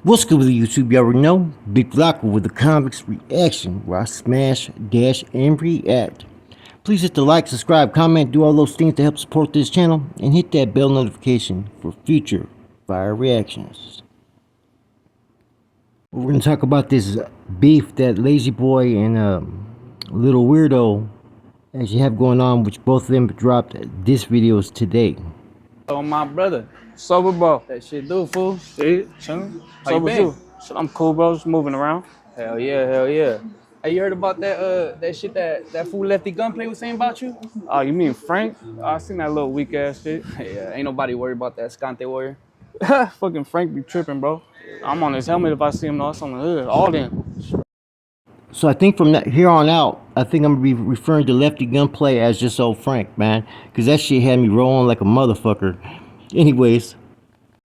What's good with YouTube? You already know. Big Blocker with the comics reaction, where I smash, dash, and react. Please hit the like, subscribe, comment, do all those things to help support this channel, and hit that bell notification for future fire reactions. We're going to talk about this beef that Lazy Boy and Little Weirdo actually have going on, which both of them dropped this videos today. Oh, my brother. Sober, bro. That shit do, fool. Shit, chillin'. How you been? Shit, I'm cool, bro. Just moving around. Hell yeah, hell yeah. Hey, you heard about that shit that fool Lefty Gunplay was saying about you? Oh, you mean Frank? Oh, I seen that little weak ass shit. Yeah, ain't nobody worried about that Scante warrior. Fucking Frank be tripping, bro. I'm on his helmet if I see him, though. It's on the hood. All them. So I think from here on out, I think I'm going to be referring to Lefty Gunplay as just old Frank, man. Because that shit had me rolling like a motherfucker. Anyways,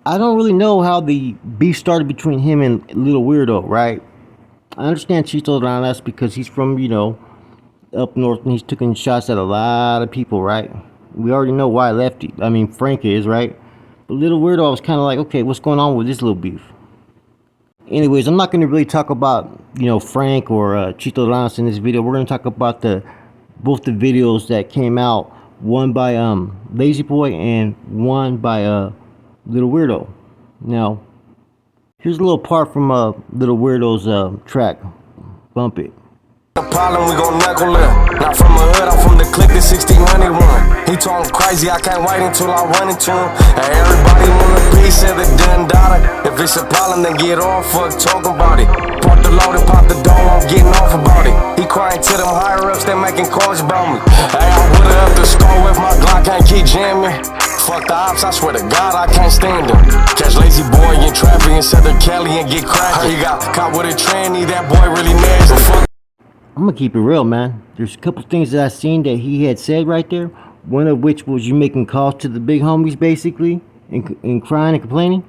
I don't really know how the beef started between him and Little Weirdo, right? I understand Chito's on us because he's from, you know, up north, and he's taking shots at a lot of people, right? We already know why Frank is, right? But Little Weirdo, I was kind of like, okay, what's going on with this little beef? Anyways, I'm not going to really talk about, you know, Frank or Chito Lance in this video. We're going to talk about both the videos that came out. One by Lazy Boy and one by Little Weirdo. Now, here's a little part from Little Weirdo's track. Bump it. The problem, we gon' knuckle up. Not from the hood, I'm from the clique, the 16 money run. He told him crazy, I can't wait until I run into him. And everybody want a piece of the done daughter. If it's a problem, then get on, fuck talking about it. Park the load and pop the dome, I'm getting off about it. He crying to them higher ups, they making calls about me. Hey, I would've up the score with my Glock, can't keep jamming. Fuck the ops, I swear to God, I can't stand them. Catch Lazy Boy in traffic in Southern Cali and get cracked. He got caught with a tranny, that boy really nasty. Fuck. I'm gonna keep it real, man. There's a couple things that I seen that he had said right there. One of which was you making calls to the big homies, basically, and crying and complaining.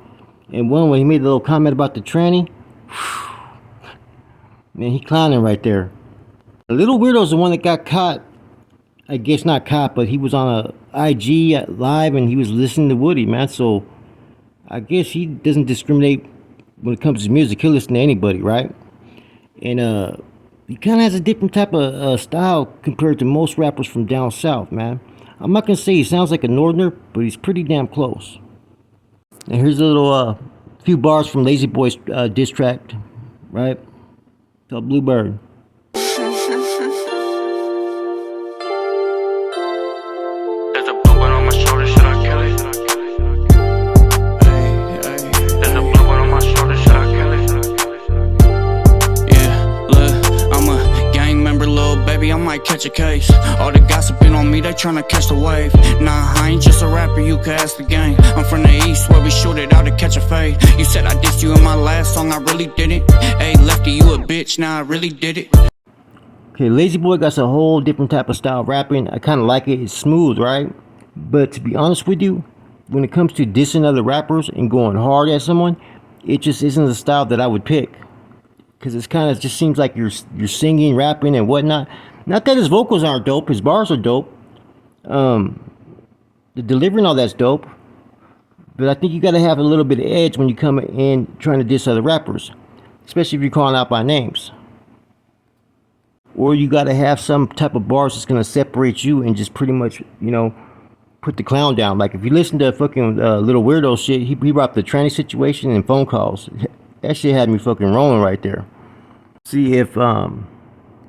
And one when he made a little comment about the tranny. Man, he clowning right there. The Little Weirdo's the one that got caught. I guess not caught, but he was on a IG live and he was listening to Woody, man. So I guess he doesn't discriminate when it comes to music. He'll listen to anybody, right? And he kind of has a different type of style compared to most rappers from down south, man. I'm not gonna say he sounds like a northerner, but he's pretty damn close. And here's a little few bars from Lazy Boy's diss track, right? Called Bluebird. I might catch a case. All the gossiping on me, they tryna catch the wave. Nah, I ain't just a rapper, you can ask the game. I'm from the east where we shoot it out to catch a fade. You said I dissed you in my last song, I really didn't. Hey, Lefty, you a bitch, nah, I really did it. Okay, Lazy Boy got a whole different type of style of rapping. I kind of like it. It's smooth, right? But to be honest with you, when it comes to dissing other rappers and going hard at someone, it just isn't the style that I would pick. Because it's kind of just seems like you're singing, rapping, and whatnot. Not that his vocals aren't dope, his bars are dope. The delivery and all that's dope. But I think you gotta have a little bit of edge when you come in trying to diss other rappers. Especially if you're calling out by names. Or you gotta have some type of bars that's gonna separate you and just pretty much, you know, put the clown down. Like if you listen to fucking Little Weirdo shit, he brought the tranny situation and phone calls. That shit had me fucking rolling right there. See, if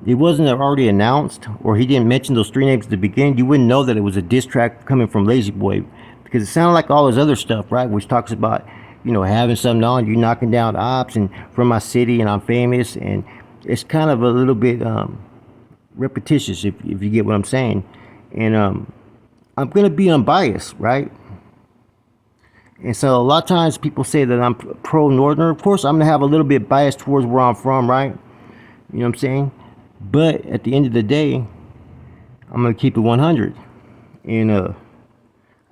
it wasn't already announced, or he didn't mention those three names at the beginning, you wouldn't know that it was a diss track coming from Lazy Boy, because it sounded like all his other stuff, right? Which talks about, you know, having something on you, knocking down ops, and from my city, and I'm famous, and it's kind of a little bit repetitious, if you get what I'm saying. And I'm gonna be unbiased, right? And so a lot of times people say that I'm pro-northerner. Of course, I'm gonna have a little bit bias towards where I'm from, right? You know what I'm saying? But at the end of the day, I'm gonna keep it 100. And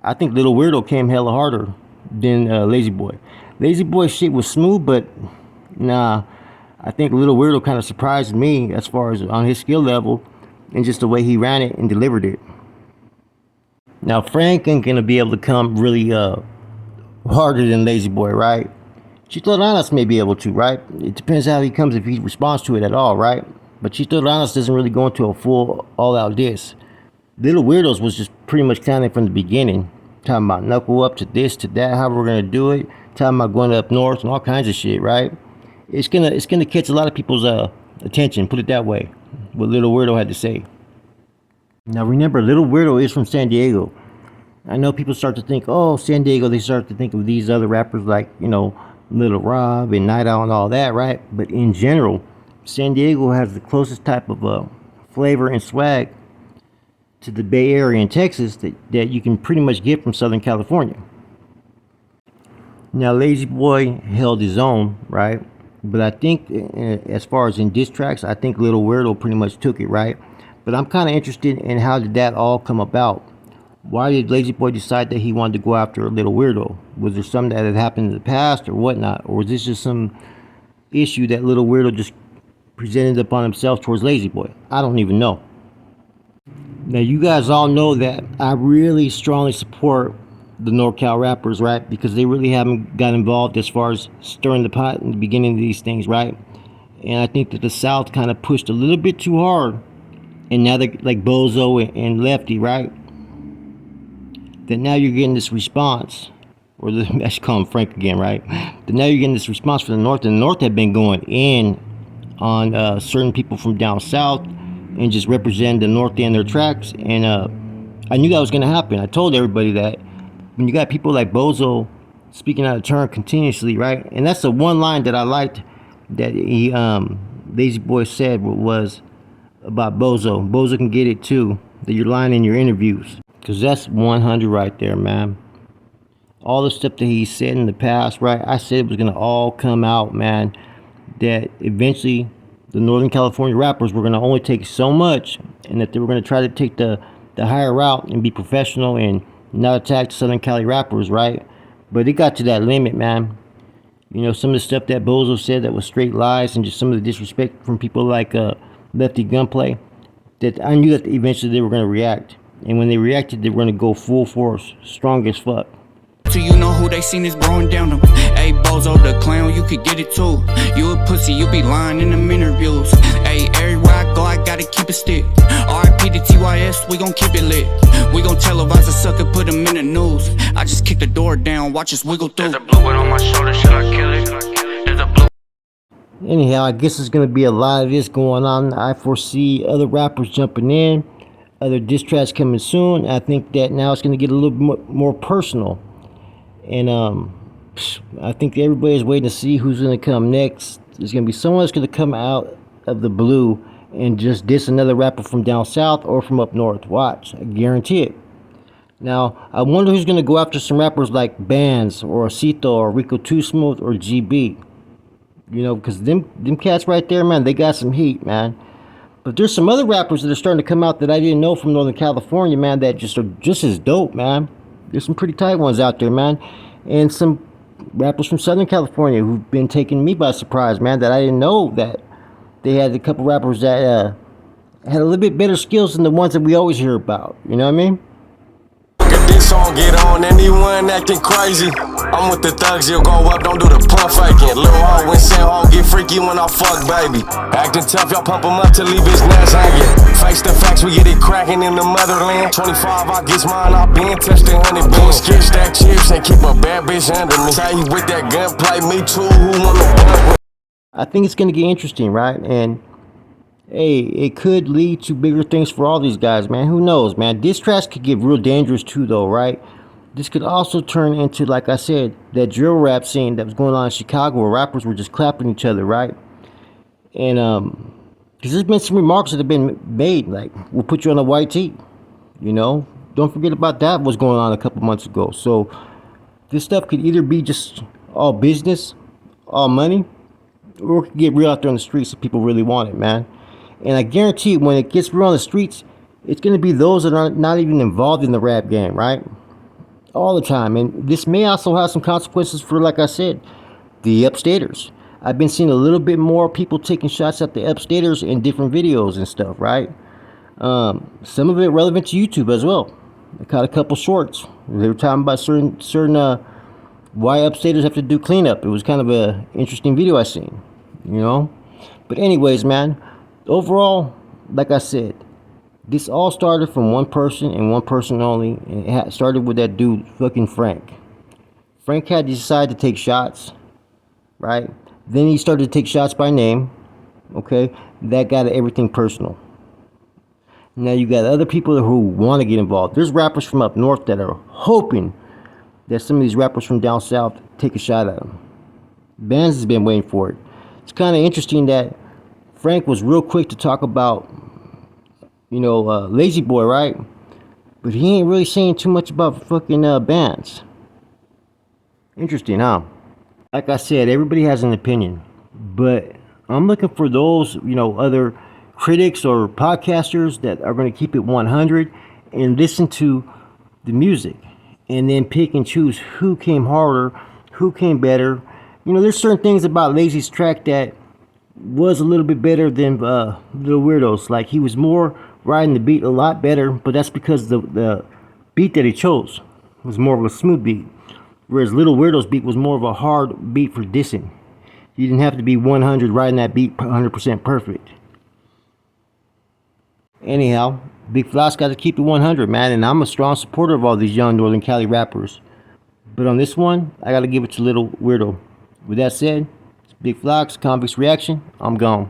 I think Little Weirdo came hella harder than Lazy Boy. Lazy Boy shit was smooth, but nah, I think Little Weirdo kind of surprised me as far as on his skill level and just the way he ran it and delivered it. Now Frank ain't gonna be able to come really harder than Lazy Boy, right? Chito Lanas may be able to, right? It depends how he comes, if he responds to it at all, right? But Chito Lanas doesn't really go into a full all-out diss. Little Weirdos was just pretty much clowning from the beginning, talking about knuckle up to this, to that, how we're gonna do it, talking about going up north and all kinds of shit, right? It's gonna catch a lot of people's attention, put it that way, what Little Weirdo had to say. Now remember, Little Weirdo is from San Diego. I know people start to think, oh, San Diego, they start to think of these other rappers like, you know, Little Rob and Night Owl and all that, right? But in general, San Diego has the closest type of flavor and swag to the Bay Area in Texas that you can pretty much get from Southern California. Now, Lazy Boy held his own, right? But I think, as far as in diss tracks, I think Little Weirdo pretty much took it, right? But I'm kind of interested in how did that all come about? Why did Lazy Boy decide that he wanted to go after Little Weirdo? Was there something that had happened in the past or whatnot? Or was this just some issue that Little Weirdo just presented upon himself towards Lazy Boy? I don't even know. Now, you guys all know that I really strongly support the NorCal rappers, right? Because they really haven't got involved as far as stirring the pot in the beginning of these things, right? And I think that the South kind of pushed a little bit too hard. And now they're like Bozo and Lefty, right? That now you're getting this response, or I should call him Frank again, right? That now you're getting this response from the North, and the North have been going in on certain people from down South and just represent the North in their tracks. And I knew that was going to happen. I told everybody that when you got people like Bozo speaking out of turn continuously, right? And that's the one line that I liked that he Lazy Boy said was about Bozo. Bozo can get it too, that you're lying in your interviews. Because that's 100 right there, man. All the stuff that he said in the past, right? I said it was going to all come out, man. That eventually the Northern California rappers were going to only take so much. And that they were going to try to take the higher route and be professional and not attack Southern Cali rappers, right? But it got to that limit, man. You know, some of the stuff that Bozo said that was straight lies, and just some of the disrespect from people like Lefty Gunplay, that I knew that eventually they were going to react. And when they reacted, they were going to go full force, strong as fuck. So you know who they seen is growing down them. Hey, Bozo the clown, you could get it too. You a pussy, you be lying in them interviews. Hey, everywhere I go, I gotta keep it stick. R.I.P. to TYS, we gon' keep it lit. We gon' televise a sucker, put him in the news. I just kick the door down, watch us wiggle through. There's a blue one on my shoulder, should I kill it? There's a blue. Anyhow, I guess there's going to be a lot of this going on. I foresee other rappers jumping in, other diss tracks coming soon. I think that now it's going to get a little bit more personal. And I think everybody's waiting to see who's going to come next. There's going to be someone that's going to come out of the blue and just diss another rapper from down south or from up north. Watch, I guarantee it. Now, I wonder who's going to go after some rappers like Bands or Cito or Rico Too Smooth or GB. You know, because them cats right there, man, they got some heat, man. But there's some other rappers that are starting to come out that I didn't know from Northern California, man, that just are just as dope, man. There's some pretty tight ones out there, man. And some rappers from Southern California who've been taking me by surprise, man, that I didn't know that they had a couple rappers that had a little bit better skills than the ones that we always hear about. You know what I mean? This song get on anyone acting crazy. I'm with the thugs, he'll go up, don't do the pump faking. Lil' Ho when San Ho get freaky when I fuck, baby. Acting tough, y'all pump him up to leave his nuts hanging. Face the facts, we get it cracking in the motherland. 25, I get mine, I been testing 100 been sketch that chips and keep a bad bitch under me. Say he with that gunplay, me too, who wanna bump? I think it's gonna get interesting, right? And hey, it could lead to bigger things for all these guys, man. Who knows, man? Diss tracks could get real dangerous too, though, right? This could also turn into, like I said, that drill rap scene that was going on in Chicago where rappers were just clapping each other, right? And because there's been some remarks that have been made, like, we'll put you on a white tee, you know? Don't forget about that, what's going on a couple months ago. So this stuff could either be just all business, all money, or it could get real out there on the streets if people really want it, man. And I guarantee when it gets real on the streets, it's going to be those that are not even involved in the rap game, right? All the time. And this may also have some consequences for, like I said, the upstaters. I've been seeing a little bit more people taking shots at the upstaters in different videos and stuff, right? Some of it relevant to YouTube as well. I caught a couple shorts. They were talking about certain why upstaters have to do cleanup. It was kind of a interesting video I seen, you know. But anyways, man, overall, like I said, this all started from one person and one person only, and it started with that dude, fucking Frank. Frank had to decide to take shots, right? Then he started to take shots by name, okay? That got everything personal. Now you got other people who want to get involved. There's rappers from up north that are hoping that some of these rappers from down south take a shot at them. Bands has been waiting for it. It's kind of interesting that Frank was real quick to talk about, you know, Lazy Boy, right? But he ain't really saying too much about fucking bands. Interesting, huh? Like I said, everybody has an opinion, but I'm looking for those, you know, other critics or podcasters that are going to keep it 100 and listen to the music and then pick and choose who came harder, who came better. You know, there's certain things about Lazy's track that was a little bit better than Little Weirdo's. Like, he was more riding the beat a lot better, but that's because the beat that he chose was more of a smooth beat, whereas Little Weirdo's beat was more of a hard beat for dissing. You didn't have to be 100 riding that beat 100% perfect. Anyhow, Big Floss got to keep it 100, man, and I'm a strong supporter of all these young Northern Cali rappers. But on this one, I got to give it to Little Weirdo. With that said, it's Big Floss, Convict's Reaction. I'm gone.